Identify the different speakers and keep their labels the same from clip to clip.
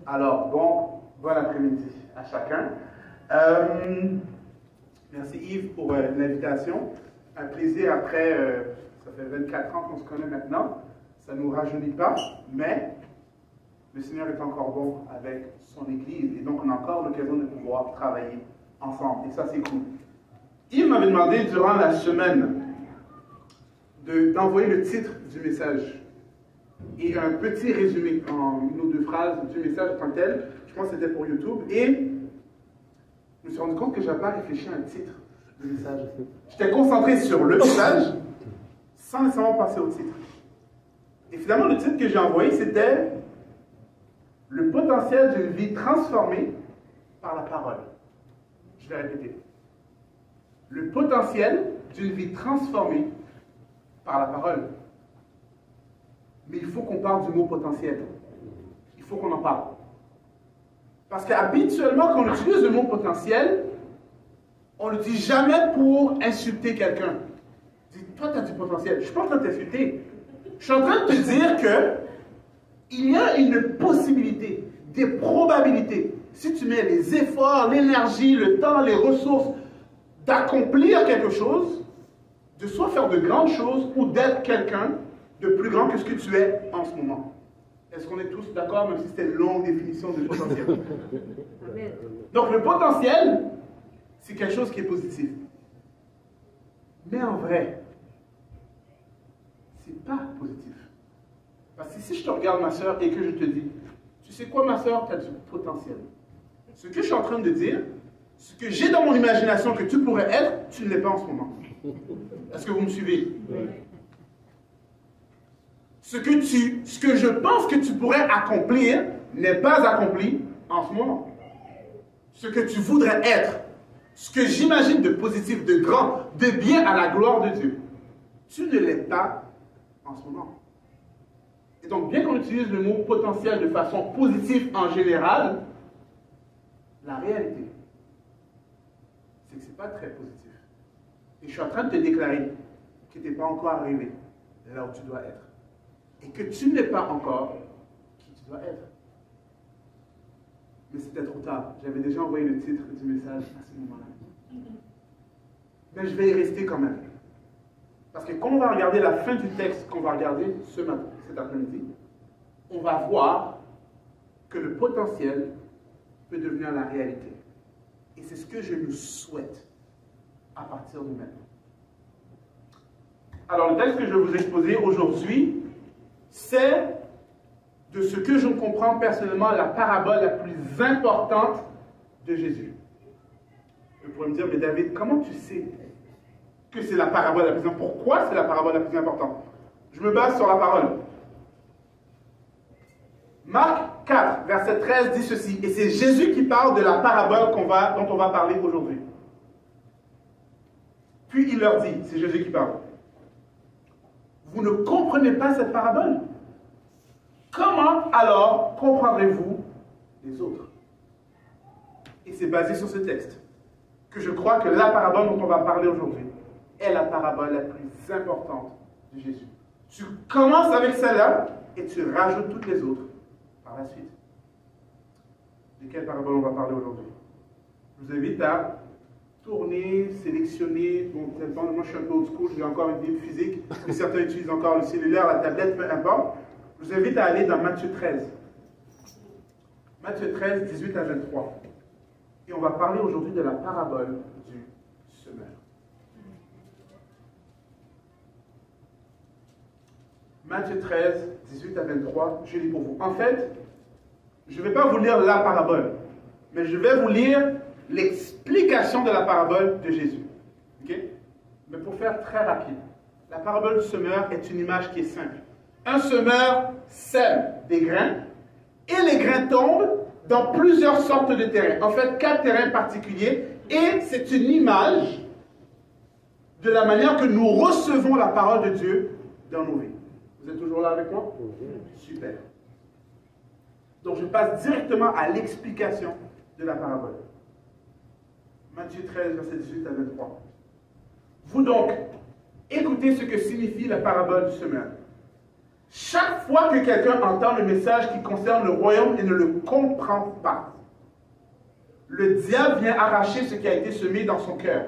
Speaker 1: Alors, bon après-midi à chacun. Merci Yves pour l'invitation. Un plaisir après, ça fait 24 ans qu'on se connaît maintenant. Ça ne nous rajeunit pas, mais le Seigneur est encore bon avec son Église. Et donc, on a encore l'occasion de pouvoir travailler ensemble. Et ça, c'est cool. Yves m'avait demandé durant la semaine d'envoyer le titre du message et un petit résumé en une ou deux phrases du message en tant que tel. Je pense que c'était pour YouTube. Et je me suis rendu compte que je n'avais pas réfléchi à un titre du message. J'étais concentré sur le message sans nécessairement passer au titre. Et finalement, le titre que j'ai envoyé, c'était « Le potentiel d'une vie transformée par la parole ». Je vais répéter. Le potentiel d'une vie transformée par la parole. Mais il faut qu'on parle du mot potentiel. Il faut qu'on en parle. Parce qu'habituellement, quand on utilise le mot potentiel, on ne le dit jamais pour insulter quelqu'un. On dit, toi, tu as du potentiel. Je ne suis pas en train de t'insulter. Je suis en train de te dire qu'il y a une possibilité, des probabilités. Si tu mets les efforts, l'énergie, le temps, les ressources, d'accomplir quelque chose, de soit faire de grandes choses ou d'être quelqu'un de plus grand que ce que tu es en ce moment. Est-ce qu'on est tous d'accord, même si c'était une longue définition de potentiel? Donc le potentiel, c'est quelque chose qui est positif. Mais en vrai, c'est pas positif. Parce que si je te regarde, ma soeur, et que je te dis, tu sais quoi, ma soeur, tu as du potentiel. Ce que je suis en train de dire, ce que j'ai dans mon imagination que tu pourrais être, tu ne l'es pas en ce moment. Est-ce que vous me suivez? Oui. Ce que je pense que tu pourrais accomplir n'est pas accompli en ce moment. Ce que tu voudrais être, ce que j'imagine de positif, de grand, de bien à la gloire de Dieu, tu ne l'es pas en ce moment. Et donc, bien qu'on utilise le mot potentiel de façon positive en général, la réalité, c'est que ce n'est pas très positif. Et je suis en train de te déclarer que tu n'es pas encore arrivé là où tu dois être. Et que tu n'es pas encore qui tu dois être. Mais c'était trop tard. J'avais déjà envoyé le titre du message à ce moment-là. Mais je vais y rester quand même. Parce que quand on va regarder la fin du texte qu'on va regarder cet après-midi, on va voir que le potentiel peut devenir la réalité. Et c'est ce que je nous souhaite à partir de maintenant. Alors, le texte que je vais vous exposer aujourd'hui, c'est de ce que je comprends personnellement la parabole la plus importante de Jésus. Vous pourrez me dire, mais David, comment tu sais que c'est la parabole la plus importante? Pourquoi c'est la parabole la plus importante? Je me base sur la parole. Marc 4, verset 13 dit ceci, et c'est Jésus qui parle de la parabole dont on va parler aujourd'hui. Puis il leur dit, c'est Jésus qui parle, vous ne comprenez pas cette parabole? Comment alors comprendrez-vous les autres? Et c'est basé sur ce texte que je crois que la parabole dont on va parler aujourd'hui est la parabole la plus importante de Jésus. Tu commences avec celle-là et tu rajoutes toutes les autres par la suite. De quelle parabole on va parler aujourd'hui? Je vous invite à tourner, sélectionner. Bon, moi je suis un peu old school, j'ai encore une Bible physique, mais certains utilisent encore le cellulaire, la tablette, peu importe. Je vous invite à aller dans Matthieu 13. Matthieu 13, 18 à 23. Et on va parler aujourd'hui de la parabole du semeur. Matthieu 13, 18 à 23, je lis pour vous. En fait, je ne vais pas vous lire la parabole, mais je vais vous lire l'explication de la parabole de Jésus. Okay? Mais pour faire très rapide, la parabole du semeur est une image qui est simple. Un semeur sème des grains et les grains tombent dans plusieurs sortes de terrains. En fait, 4 terrains particuliers. Et c'est une image de la manière que nous recevons la parole de Dieu dans nos vies. Vous êtes toujours là avec moi? Super. Donc, je passe directement à l'explication de la parabole. Matthieu 13, verset 18 à 23. Vous donc, écoutez ce que signifie la parabole du semeur. Chaque fois que quelqu'un entend le message qui concerne le royaume et ne le comprend pas, le diable vient arracher ce qui a été semé dans son cœur.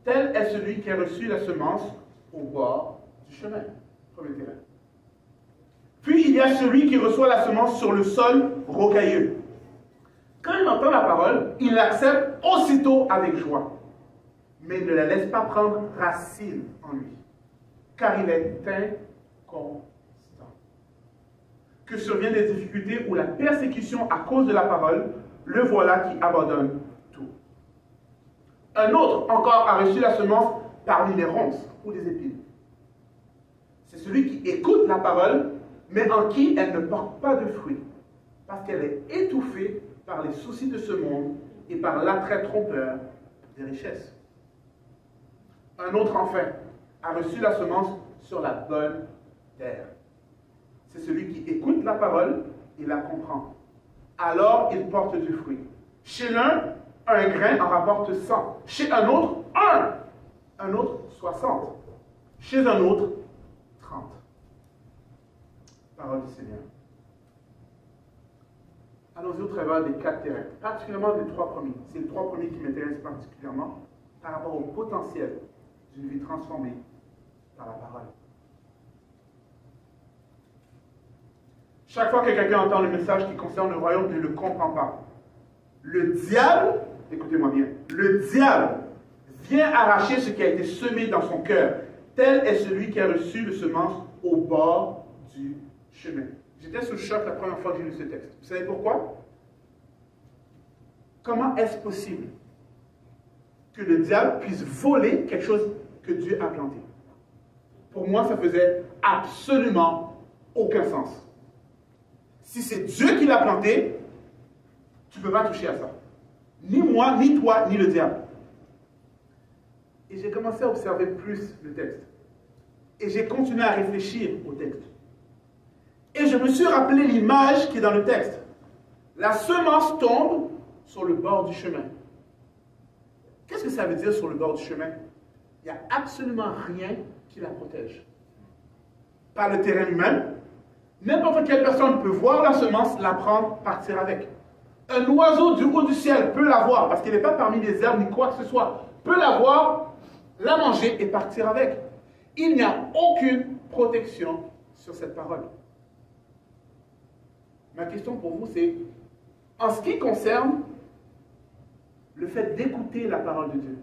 Speaker 1: Tel est celui qui a reçu la semence au bord du chemin. Premier terrain. Puis il y a celui qui reçoit la semence sur le sol rocailleux. Quand il entend la parole, il l'accepte aussitôt avec joie, mais il ne la laisse pas prendre racine en lui, car il est inconstant. Que surviennent des difficultés ou la persécution à cause de la parole, le voilà qui abandonne tout. Un autre encore a reçu la semence parmi les ronces ou des épines. C'est celui qui écoute la parole, mais en qui elle ne porte pas de fruits, parce qu'elle est étouffée par les soucis de ce monde et par l'attrait trompeur des richesses. Un autre, enfin, a reçu la semence sur la bonne terre. C'est celui qui écoute la parole et la comprend. Alors il porte du fruit. Chez l'un, un grain en rapporte 100. Chez un autre, 1. Un autre, 60. Chez un autre, 30. Parole du Seigneur. Allons-y au travers des 4 terrains, particulièrement des 3 premiers. C'est les 3 premiers qui m'intéressent particulièrement par rapport au potentiel d'une vie transformée par la parole. Chaque fois que quelqu'un entend le message qui concerne le royaume, il ne le comprend pas. Le diable, écoutez-moi bien, le diable vient arracher ce qui a été semé dans son cœur. Tel est celui qui a reçu le semence au bord du chemin. J'étais sous le choc la première fois que j'ai lu ce texte. Vous savez pourquoi? Comment est-ce possible que le diable puisse voler quelque chose que Dieu a planté? Pour moi, ça faisait absolument aucun sens. Si c'est Dieu qui l'a planté, tu ne peux pas toucher à ça. Ni moi, ni toi, ni le diable. Et j'ai commencé à observer plus le texte. Et j'ai continué à réfléchir au texte. Et je me suis rappelé l'image qui est dans le texte. La semence tombe sur le bord du chemin. Qu'est-ce que ça veut dire sur le bord du chemin? Il n'y a absolument rien qui la protège. Par le terrain humain, n'importe quelle personne peut voir la semence, la prendre, partir avec. Un oiseau du haut du ciel peut la voir, parce qu'il n'est pas parmi les herbes ni quoi que ce soit, peut la voir, la manger et partir avec. Il n'y a aucune protection sur cette parole. Ma question pour vous, c'est, en ce qui concerne le fait d'écouter la parole de Dieu,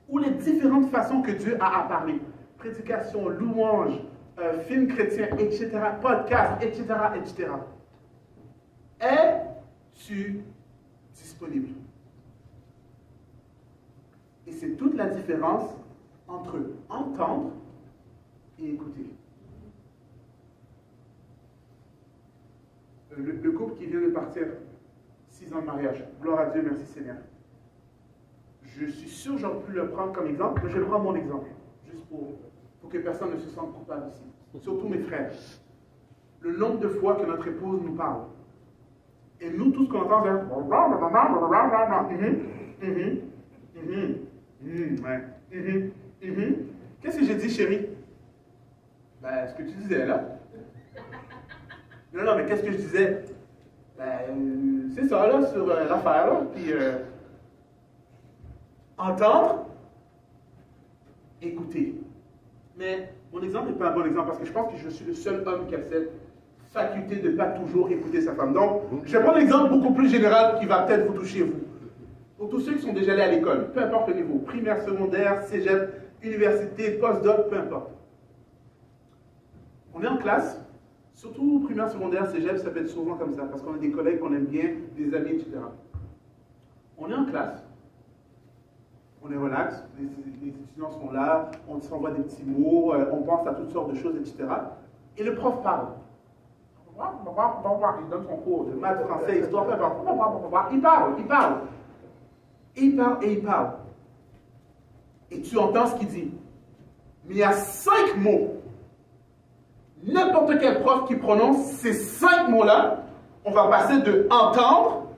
Speaker 1: ou les différentes façons que Dieu a à parler, prédication, louange, film chrétien, etc., podcast, etc., etc., es-tu disponible? Et c'est toute la différence entre entendre et écouter. Le couple qui vient de partir, 6 ans de mariage, gloire à Dieu, merci Seigneur. Je suis sûr que j'aurais pu le prendre comme exemple, mais je prends mon exemple, juste pour que personne ne se sente coupable ici. Surtout mes frères. Le nombre de fois que notre épouse nous parle. Et nous, tout ce qu'on entend, c'est Qu'est-ce que j'ai dit, chérie? Ben, ce que tu disais là. Non, mais qu'est-ce que je disais? Ben, c'est ça, là, sur l'affaire, là. Puis, entendre, écouter. Mais mon exemple n'est pas un bon exemple parce que je pense que je suis le seul homme qui a cette faculté de ne pas toujours écouter sa femme. Donc, je vais prendre un exemple beaucoup plus général qui va peut-être vous toucher, vous. Pour tous ceux qui sont déjà allés à l'école, peu importe le niveau, primaire, secondaire, cégep, université, postdoc, peu importe. On est en classe, surtout primaire, secondaire, cégep, ça peut être souvent comme ça, parce qu'on a des collègues qu'on aime bien, des amis, etc. On est en classe, on est relax, les étudiants sont là, on s'envoie des petits mots, on pense à toutes sortes de choses, etc. Et le prof parle. Il donne son cours de maths, français, histoire, peu importe. Il parle. Et il parle. Et tu entends ce qu'il dit. Mais il y a 5 mots. N'importe quel prof qui prononce ces 5 mots-là, on va passer de entendre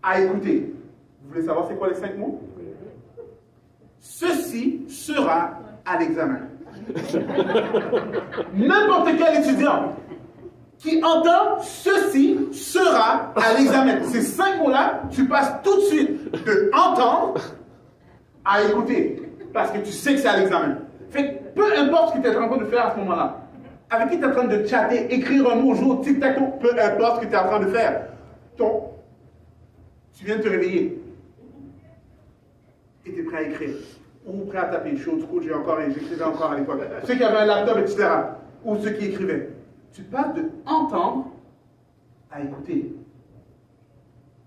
Speaker 1: à écouter. Vous voulez savoir c'est quoi les 5 mots? Ceci sera à l'examen. N'importe quel étudiant qui entend ceci sera à l'examen. Ces 5 mots-là, tu passes tout de suite de entendre à écouter. Parce que tu sais que c'est à l'examen. Fait que peu importe ce que tu es en train de faire à ce moment-là, avec qui tu es en train de chatter, écrire un mot au jour, tic-tac, peu importe ce que tu es en train de faire, tu viens de te réveiller. Et tu es prêt à écrire. Ou prêt à taper. Je suis au school, j'écrivais encore à l'époque. Ceux qui avaient un laptop, etc. Ou ceux qui écrivaient. Tu passes de entendre à écouter.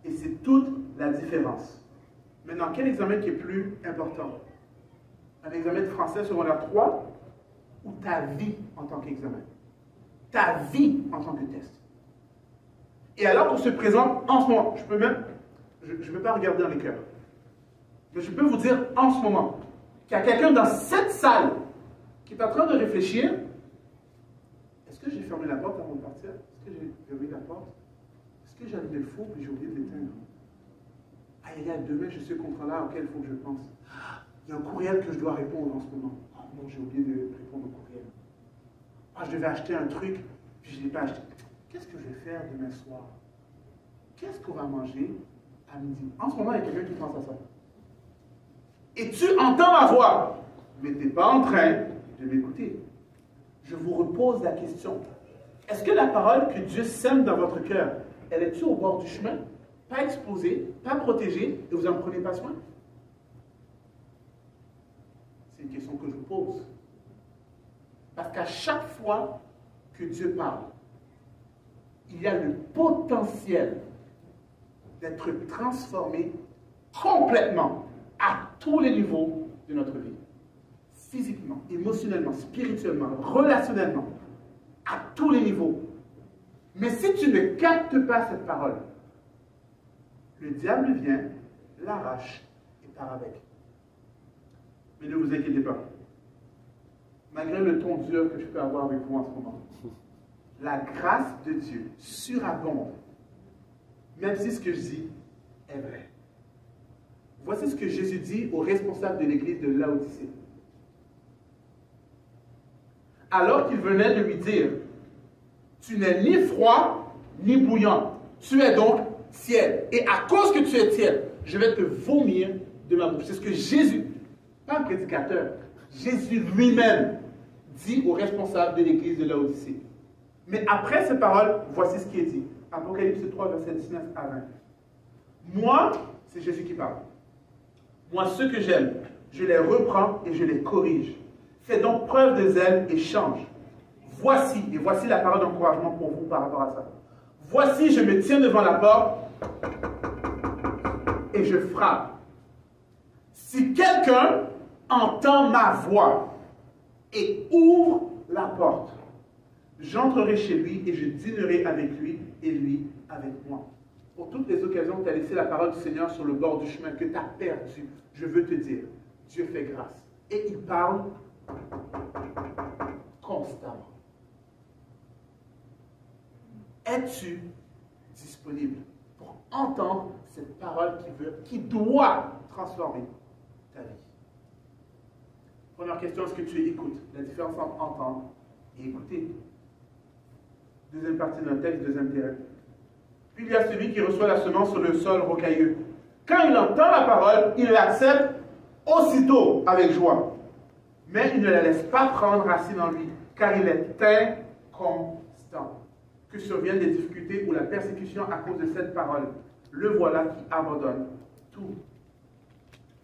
Speaker 1: Et c'est toute la différence. Maintenant, quel examen qui est plus important? Un examen de français secondaire 3 ou ta vie en tant qu'examen? Ta vie en tant que test. Et alors qu'on se présente en ce moment, je ne peux pas regarder dans les cœurs, mais je peux vous dire en ce moment qu'il y a quelqu'un dans cette salle qui est en train de réfléchir. Est-ce que j'ai fermé la porte avant de partir? Est-ce que j'ai fermé la porte? Est-ce que j'ai allumé le four et j'ai oublié de l'éteindre? Aïe, demain, je suis contrat-là auquel il faut que je pense. Il y a un courriel que je dois répondre en ce moment. Oh non, j'ai oublié de répondre au courriel. Ah, je devais acheter un truc, puis je ne l'ai pas acheté. Qu'est-ce que je vais faire demain soir? Qu'est-ce qu'on va manger à midi? En ce moment, il y a quelqu'un qui pense à ça. Et tu entends ma voix, mais tu n'es pas en train de m'écouter. Je vous repose la question. Est-ce que la parole que Dieu sème dans votre cœur, elle est-tu au bord du chemin? Pas exposée, pas protégée, et vous n'en prenez pas soin? C'est une question que je vous pose. Parce qu'à chaque fois que Dieu parle, il y a le potentiel d'être transformé complètement à tous les niveaux de notre vie. Physiquement, émotionnellement, spirituellement, relationnellement, à tous les niveaux. Mais si tu ne captes pas cette parole, le diable vient, l'arrache et part avec. Mais ne vous inquiétez pas. Malgré le ton dur que je peux avoir avec vous en ce moment, la grâce de Dieu surabonde, même si ce que je dis est vrai. Voici ce que Jésus dit aux responsables de l'église de Laodicée. Alors qu'il venait de lui dire, tu n'es ni froid ni bouillant, tu es donc tiède. Et à cause que tu es tiède, je vais te vomir de ma bouche. C'est ce que Jésus, pas un prédicateur, Jésus lui-même dit aux responsables de l'église de Laodicée. Mais après ces paroles, voici ce qui est dit. Apocalypse 3, verset 19 à 20. Moi, c'est Jésus qui parle. Moi, ceux que j'aime, je les reprends et je les corrige. Fais donc preuve de zèle et change. Voici, et voici la parole d'encouragement pour vous par rapport à ça. Voici, je me tiens devant la porte et je frappe. Si quelqu'un entend ma voix et ouvre la porte, j'entrerai chez lui et je dînerai avec lui et lui avec moi. Pour toutes les occasions où tu as laissé la parole du Seigneur sur le bord du chemin, que tu as perdu, je veux te dire, Dieu fait grâce. Et il parle constamment. Es-tu disponible pour entendre cette parole qui doit transformer ta vie? Première question, est-ce que tu écoutes? La différence entre entendre et écouter. Deuxième partie d'un texte, deuxième terrain. Puis il y a celui qui reçoit la semence sur le sol rocailleux. Quand il entend la parole, il l'accepte aussitôt avec joie. Mais il ne la laisse pas prendre racine en lui, car il est inconstant. Que surviennent des difficultés ou la persécution à cause de cette parole. Le voilà qui abandonne tout.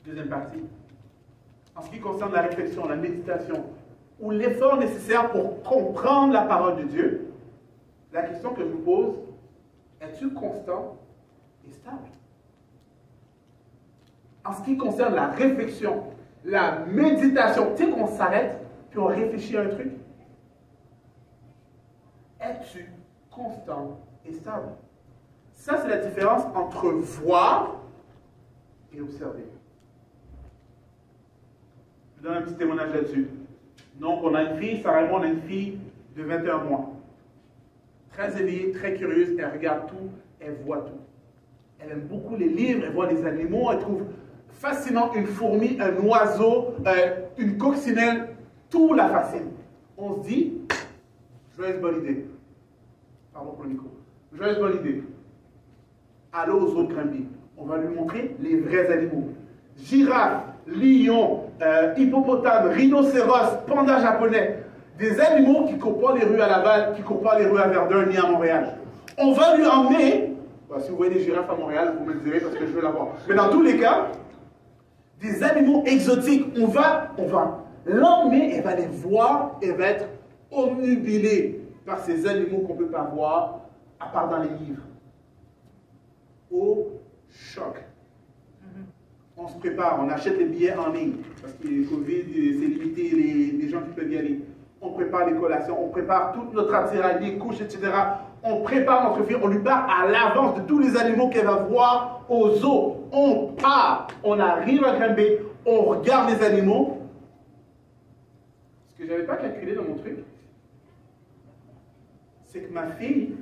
Speaker 1: Deuxième partie. En ce qui concerne la réflexion, la méditation, ou l'effort nécessaire pour comprendre la parole de Dieu, la question que je vous pose, es-tu constant et stable? En ce qui concerne la réflexion, la méditation, tu sais qu'on s'arrête puis on réfléchit à un truc? Es-tu constant et stable? Ça, c'est la différence entre voir et observer. Je donne un petit témoignage là-dessus. Donc, on a une fille, Sarah et moi, on a une fille de 21 mois. Très éveillée, très curieuse, elle regarde tout, elle voit tout. Elle aime beaucoup les livres, elle voit les animaux, elle trouve fascinant une fourmi, un oiseau, une coccinelle, tout la fascine. On se dit, joyeuse bonne idée. Pardon pour le micro. Joyeuse bonne idée. Allô aux autres Granby. On va lui montrer les vrais animaux. Girafe, lion, hippopotame, rhinocéros, panda japonais. Des animaux qui courent pas les rues à Laval, qui courent pas les rues à Verdun ni à Montréal. On va lui emmener, si vous voyez des girafes à Montréal, vous me le direz parce que je veux la voir. Mais dans tous les cas, des animaux exotiques, on va l'emmener, elle va les voir, elle va être omnubilée par ces animaux qu'on ne peut pas voir, à part dans les livres. Au choc. On se prépare, on achète les billets en ligne, parce que le Covid, c'est limité les gens qui peuvent y aller. On prépare les collations, on prépare toute notre attirail, les couches, etc. On prépare notre fille, on lui parle à l'avance de tous les animaux qu'elle va voir au zoo. On part, on arrive à Granby, on regarde les animaux. Ce que je n'avais pas calculé dans mon truc, c'est que ma fille,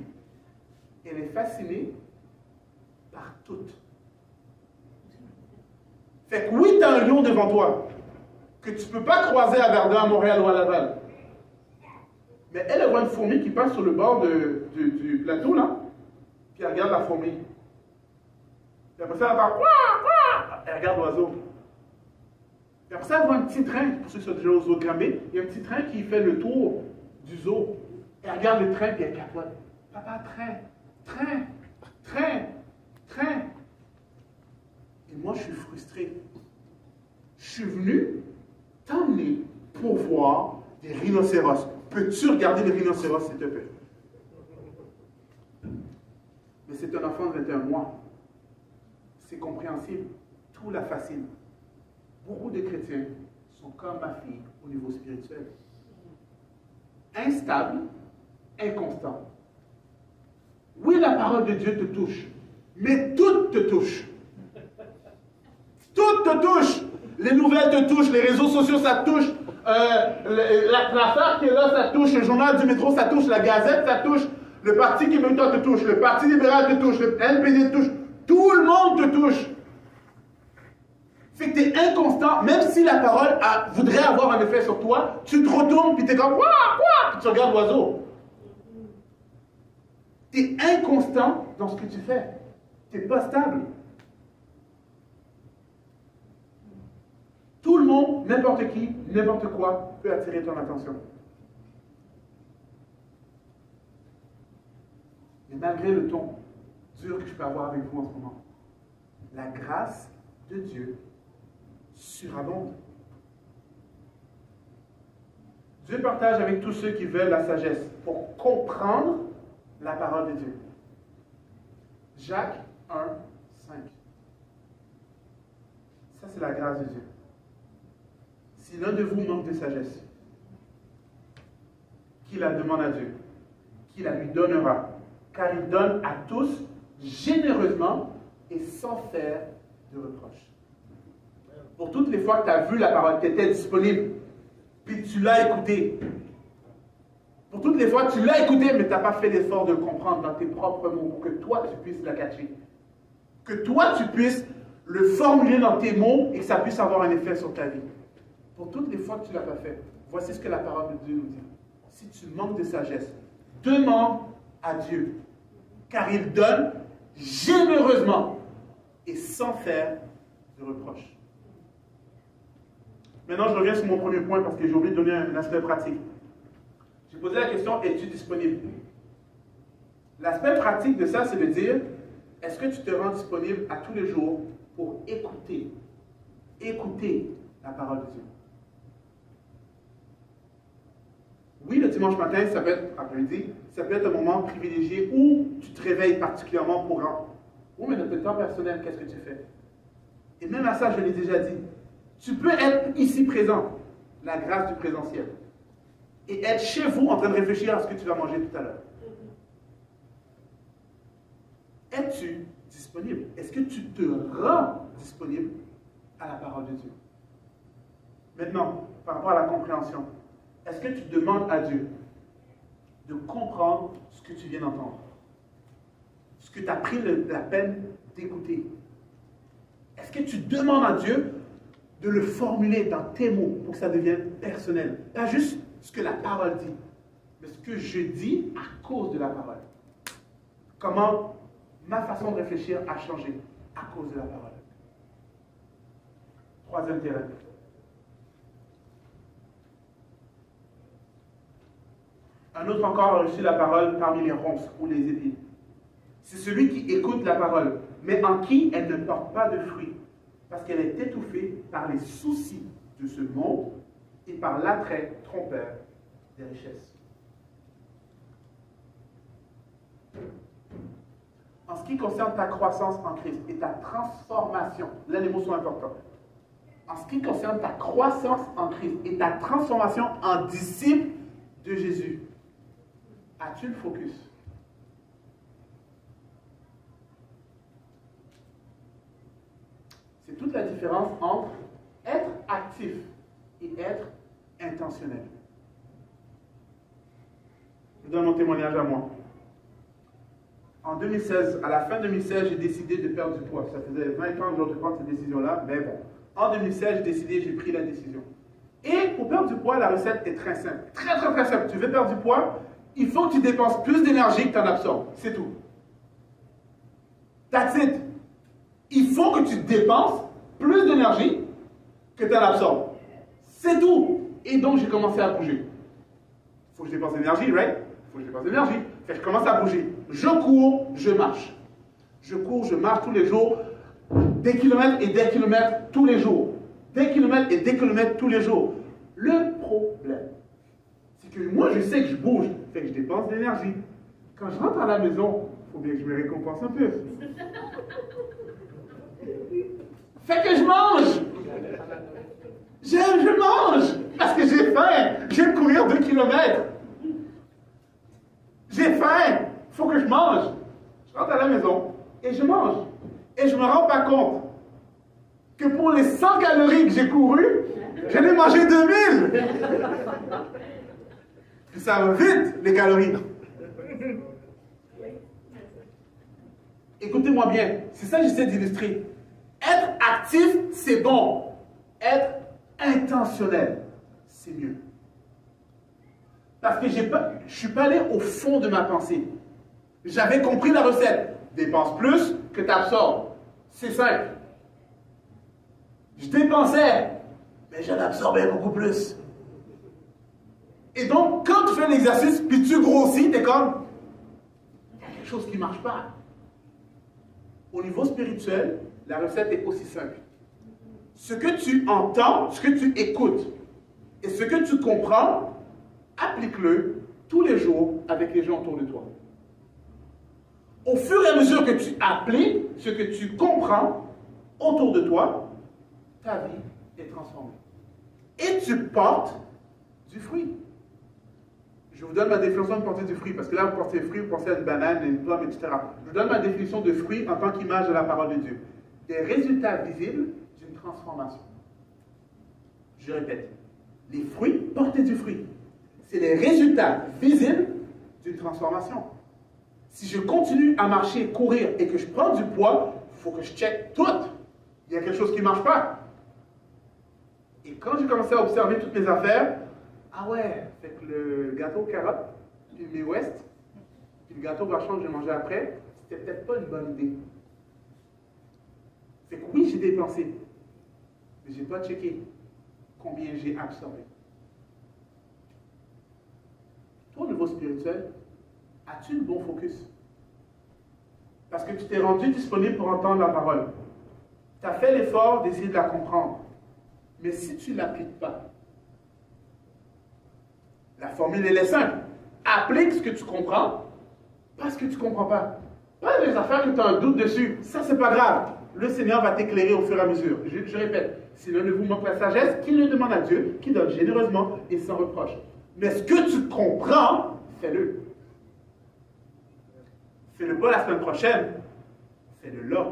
Speaker 1: elle est fascinée par toutes. Fait que oui, tu as un lion devant toi, que tu ne peux pas croiser à Verdun, à Montréal ou à Laval. Mais elle voit une fourmi qui passe sur le bord du plateau, là, puis elle regarde la fourmi. Puis après ça, elle part, elle regarde l'oiseau. Puis après ça, elle voit un petit train, pour ceux qui sont déjà au zoo de Granby, il y a un petit train qui fait le tour du zoo. Elle regarde le train, puis elle capote. Papa, train. Et moi, je suis frustré. Je suis venu t'emmener pour voir des rhinocéros. Peux-tu regarder les rhinocéros, s'il te plaît? Mais c'est un enfant de 21 mois. C'est compréhensible. Tout la fascine. Beaucoup de chrétiens sont comme ma fille au niveau spirituel. Instable, inconstant. Oui, la parole de Dieu te touche, mais tout te touche. Tout te touche. Les nouvelles te touchent, les réseaux sociaux, ça te touche. L'affaire qui est là, ça te touche. Le journal du métro, ça touche. La Gazette, ça touche. Le Parti québécois te touche. Le Parti libéral te touche. Le NPD te touche. Tout le monde te touche. Fait que tu es inconstant. Même si la parole voudrait avoir un effet sur toi, tu te retournes, puis tu es comme quoi, puis tu regardes l'oiseau. Tu es inconstant dans ce que tu fais. Tu n'es pas stable. Tout le monde, n'importe qui, n'importe quoi peut attirer ton attention. Mais malgré le ton dur que je peux avoir avec vous en ce moment, la grâce de Dieu surabonde. Dieu partage avec tous ceux qui veulent la sagesse pour comprendre la parole de Dieu. Jacques 1, 5. Ça, c'est la grâce de Dieu. Si l'un de vous manque de sagesse, qu'il la demande à Dieu, qu'il la lui donnera, car il donne à tous généreusement et sans faire de reproche. Pour toutes les fois que tu as vu la parole, tu étais disponible, puis tu l'as écouté. Pour toutes les fois que tu l'as écouté, mais tu n'as pas fait l'effort de le comprendre dans tes propres mots, pour que toi, tu puisses la catcher. Que toi, tu puisses le formuler dans tes mots et que ça puisse avoir un effet sur ta vie. Pour toutes les fois que tu ne l'as pas fait, voici ce que la parole de Dieu nous dit. Si tu manques de sagesse, demande à Dieu, car il donne généreusement et sans faire de reproche. Maintenant, je reviens sur mon premier point parce que j'ai oublié de donner un aspect pratique. J'ai posé la question, es-tu disponible? L'aspect pratique de ça, c'est de dire, est-ce que tu te rends disponible à tous les jours pour écouter la parole de Dieu? Oui, le dimanche matin, ça peut être après-midi, ça peut être un moment privilégié où tu te réveilles particulièrement pour rentrer. Oui, mais dans ton temps personnel, qu'est-ce que tu fais? Et même à ça, je l'ai déjà dit. Tu peux être ici présent, la grâce du présentiel, et être chez vous en train de réfléchir à ce que tu vas manger tout à l'heure. Es-tu disponible? Est-ce que tu te rends disponible à la parole de Dieu? Maintenant, par rapport à la compréhension, est-ce que tu demandes à Dieu de comprendre ce que tu viens d'entendre? Ce que tu as pris la peine d'écouter? Est-ce que tu demandes à Dieu de le formuler dans tes mots pour que ça devienne personnel. Pas juste ce que la parole dit, mais ce que je dis à cause de la parole. Comment ma façon de réfléchir a changé à cause de la parole. Troisième terrain. Un autre encore a reçu la parole parmi les ronces ou les épines. C'est celui qui écoute la parole, mais en qui elle ne porte pas de fruits, parce qu'elle est étouffée par les soucis de ce monde et par l'attrait trompeur des richesses. En ce qui concerne ta croissance en Christ et ta transformation, là les mots sont importants. En ce qui concerne ta croissance en Christ et ta transformation en disciple de Jésus, as-tu le focus? C'est toute la différence entre être actif et être intentionnel. Je donne mon témoignage à moi. En 2016, à la fin 2016, j'ai décidé de perdre du poids. Ça faisait 20 ans que je prends cette décision-là, mais bon. En 2016, j'ai décidé, j'ai pris la décision. Et pour perdre du poids, la recette est très simple. Très, très, très simple. Tu veux perdre du poids, il faut que tu dépenses plus d'énergie que tu en absorbes. C'est tout. That's it. Il faut que tu dépenses plus d'énergie que tu en absorbes. C'est tout. Et donc, j'ai commencé à bouger. Il faut que je dépense de l'énergie, right? Il faut que je dépense de l'énergie. Fait que je commence à bouger. Je cours, je marche. Je cours, je marche tous les jours. Des kilomètres et des kilomètres tous les jours. Des kilomètres et des kilomètres tous les jours. Le problème, c'est que moi, je sais que je bouge. Fait que je dépense de l'énergie. Quand je rentre à la maison, il faut bien que je me récompense un peu. Fait que je mange. Je mange. Parce que j'ai faim. Je vais courir 2 kilomètres. J'ai faim. Il faut que je mange. Je rentre à la maison et je mange. Et je ne me rends pas compte que pour les 100 calories que j'ai courues, j'en ai mangé 2000. Puis ça va vite, les calories. Écoutez-moi bien, c'est ça que j'essaie d'illustrer. Être actif, c'est bon. Être intentionnel, c'est mieux. Parce que je ne suis pas allé au fond de ma pensée. J'avais compris la recette. Dépense plus que tu absorbes. C'est simple. Je dépensais, mais j'en absorbais beaucoup plus. Et donc, quand tu fais l'exercice, puis tu grossis, tu es comme, il y a quelque chose qui ne marche pas. Au niveau spirituel, la recette est aussi simple. Ce que tu entends, ce que tu écoutes, et ce que tu comprends, applique-le tous les jours avec les gens autour de toi. Au fur et à mesure que tu appliques ce que tu comprends autour de toi, ta vie est transformée. Et tu portes du fruit. Je vous donne ma définition de porter du fruit, parce que là, vous portez du fruit, vous pensez à une banane, une pomme, etc. Je vous donne ma définition de fruit en tant qu'image de la parole de Dieu. Des résultats visibles d'une transformation. Je répète, les fruits, porter du fruit. C'est les résultats visibles d'une transformation. Si je continue à marcher, courir et que je prends du poids, il faut que je check tout. Il y a quelque chose qui ne marche pas. Et quand j'ai commencé à observer toutes mes affaires, ah ouais, fait que le gâteau carotte, puis mes West, puis le gâteau vachon que j'ai mangé après, c'était peut-être pas une bonne idée. Fait que oui, j'ai dépensé, mais je n'ai pas checké combien j'ai absorbé. Toi, au niveau spirituel, as-tu le bon focus? Parce que tu t'es rendu disponible pour entendre la parole. Tu as fait l'effort d'essayer de la comprendre. Mais si tu ne l'appliques pas, la formule, elle est simple. Applique ce que tu comprends, pas ce que tu ne comprends pas. Pas les affaires que tu as un doute dessus. Ça, c'est pas grave. Le Seigneur va t'éclairer au fur et à mesure. Je répète, si l'un de vous manque la sagesse, qu'il le demande à Dieu, qui donne généreusement et sans reproche. Mais ce que tu comprends, fais-le. Fais-le pas la semaine prochaine, fais-le là.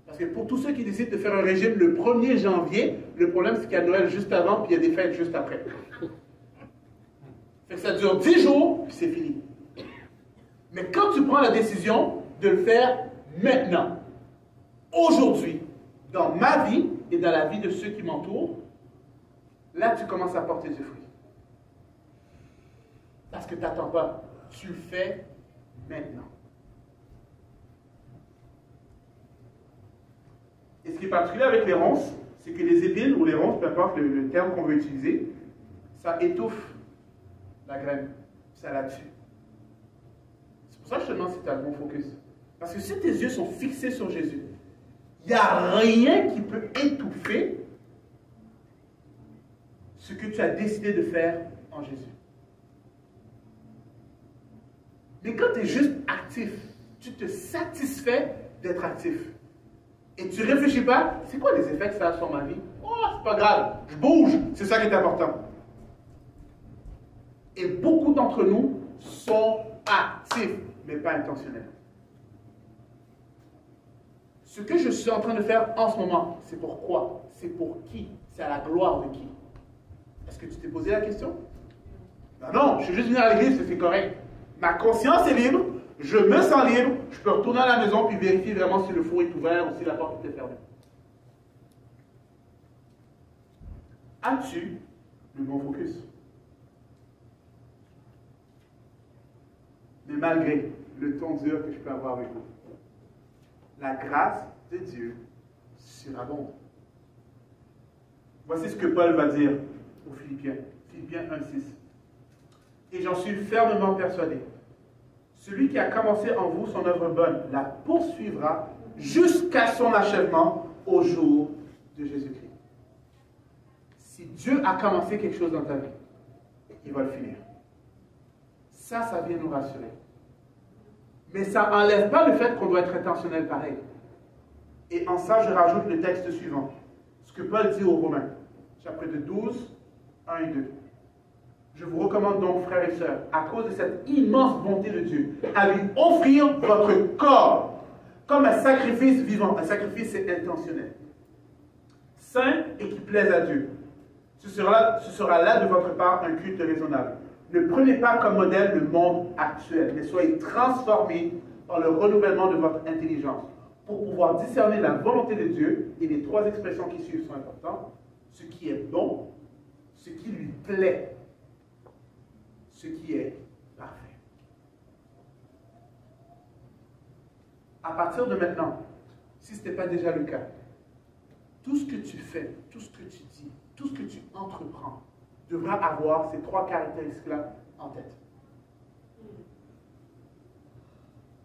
Speaker 1: Parce que pour tous ceux qui décident de faire un régime le 1er janvier, le problème c'est qu'il y a Noël juste avant, puis il y a des fêtes juste après. Fait que ça dure 10 jours, puis c'est fini. Mais quand tu prends la décision de le faire maintenant, aujourd'hui, dans ma vie et dans la vie de ceux qui m'entourent, là, tu commences à porter du fruit. Parce que tu n'attends pas. Tu le fais maintenant. Et ce qui est particulier avec les ronces, c'est que les épines ou les ronces, peu importe le terme qu'on veut utiliser, ça étouffe la graine. Ça la tue. C'est pour ça que je te demande si tu as le bon focus. Parce que si tes yeux sont fixés sur Jésus, il n'y a rien qui peut étouffer ce que tu as décidé de faire en Jésus. Mais quand tu es juste actif, tu te satisfais d'être actif. Et tu ne réfléchis pas, c'est quoi les effets que ça a sur ma vie? Oh, c'est pas grave, je bouge, c'est ça qui est important. Et beaucoup d'entre nous sont actifs, mais pas intentionnels. Ce que je suis en train de faire en ce moment, c'est pourquoi? C'est pour qui? C'est à la gloire de qui? Est-ce que tu t'es posé la question? Ben non, je suis juste venu à l'église, c'est correct. Ma conscience est libre, je me sens libre, je peux retourner à la maison puis vérifier vraiment si le four est ouvert ou si la porte est fermée. As-tu le bon focus? Mais malgré le ton dur que je peux avoir avec vous, la grâce de Dieu surabonde. Voici ce que Paul va dire aux Philippiens. Philippiens 1,6. Et j'en suis fermement persuadé. Celui qui a commencé en vous son œuvre bonne la poursuivra jusqu'à son achèvement au jour de Jésus-Christ. Si Dieu a commencé quelque chose dans ta vie, il va le finir. Ça vient nous rassurer. Mais ça n'enlève pas le fait qu'on doit être intentionnel pareil. Et en ça, je rajoute le texte suivant. Ce que Paul dit aux Romains, chapitre 12, 1 et 2. Je vous recommande donc, frères et sœurs, à cause de cette immense bonté de Dieu, à lui offrir votre corps comme un sacrifice vivant. Un sacrifice, c'est intentionnel. Saint et qui plaise à Dieu. Ce sera là de votre part un culte raisonnable. Ne prenez pas comme modèle le monde actuel, mais soyez transformés par le renouvellement de votre intelligence pour pouvoir discerner la volonté de Dieu. Et les trois expressions qui suivent sont importantes. Ce qui est bon, ce qui lui plaît, ce qui est parfait. À partir de maintenant, si ce n'est pas déjà le cas, tout ce que tu fais, tout ce que tu dis, tout ce que tu entreprends, devra avoir ces trois caractéristiques-là en tête.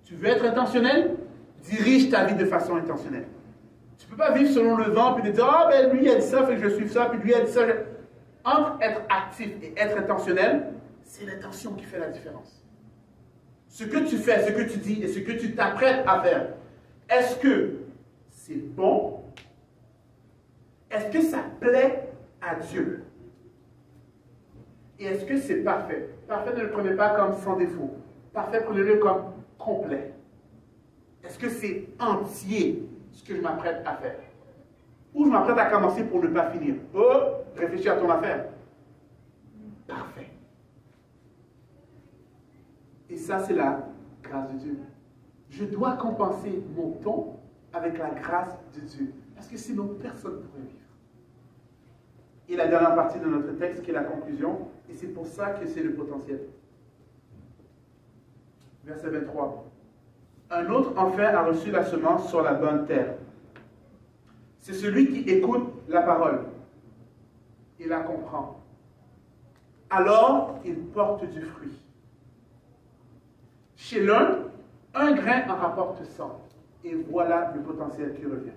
Speaker 1: Tu veux être intentionnel? Dirige ta vie de façon intentionnelle. Tu ne peux pas vivre selon le vent puis te dire « Ah, ben lui, il a dit ça, fait que je suis ça, puis lui, il a dit ça. » Entre être actif et être intentionnel, c'est l'intention qui fait la différence. Ce que tu fais, ce que tu dis et ce que tu t'apprêtes à faire, est-ce que c'est bon? Est-ce que ça plaît à Dieu? Et est-ce que c'est parfait? Parfait, ne le prenez pas comme sans défaut. Parfait, prenez-le comme complet. Est-ce que c'est entier ce que je m'apprête à faire? Ou je m'apprête à commencer pour ne pas finir? Oh, réfléchis à ton affaire. Parfait. Et ça, c'est la grâce de Dieu. Je dois compenser mon ton avec la grâce de Dieu. Parce que sinon, personne ne pourrait vivre. Et la dernière partie de notre texte, qui est la conclusion, et c'est pour ça que c'est le potentiel. Verset 23. Un autre, enfin, a reçu la semence sur la bonne terre. C'est celui qui écoute la parole et la comprend. Alors, il porte du fruit. Chez l'un, un grain en rapporte 100. Et voilà le potentiel qui revient.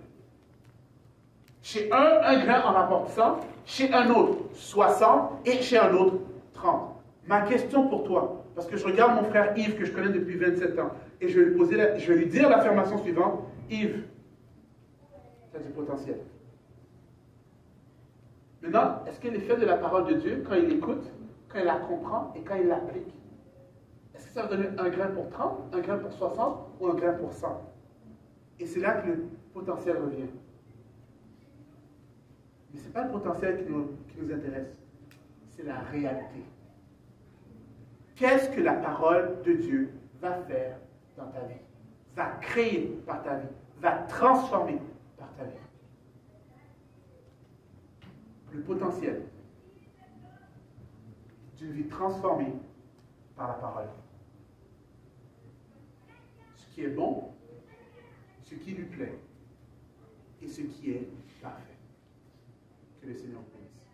Speaker 1: Chez un grain en rapporte 100. Chez un autre, 60. Et chez un autre, 30. Ma question pour toi, parce que je regarde mon frère Yves, que je connais depuis 27 ans, et je vais lui dire l'affirmation suivante. Yves, tu as du potentiel. Maintenant, est-ce que l'effet de la parole de Dieu, quand il écoute, quand il la comprend et quand il l'applique, est-ce que ça va donner un grain pour 30, un grain pour 60 ou un grain pour 100? Et c'est là que le potentiel revient. Mais ce n'est pas le potentiel qui nous intéresse, c'est la réalité. Qu'est-ce que la parole de Dieu va faire dans ta vie, va créer par ta vie, va transformer par ta vie? le potentiel d'une vie transformée par la parole. Ce qui est bon, ce qui lui plaît et ce qui est parfait. Que le Seigneur bénisse.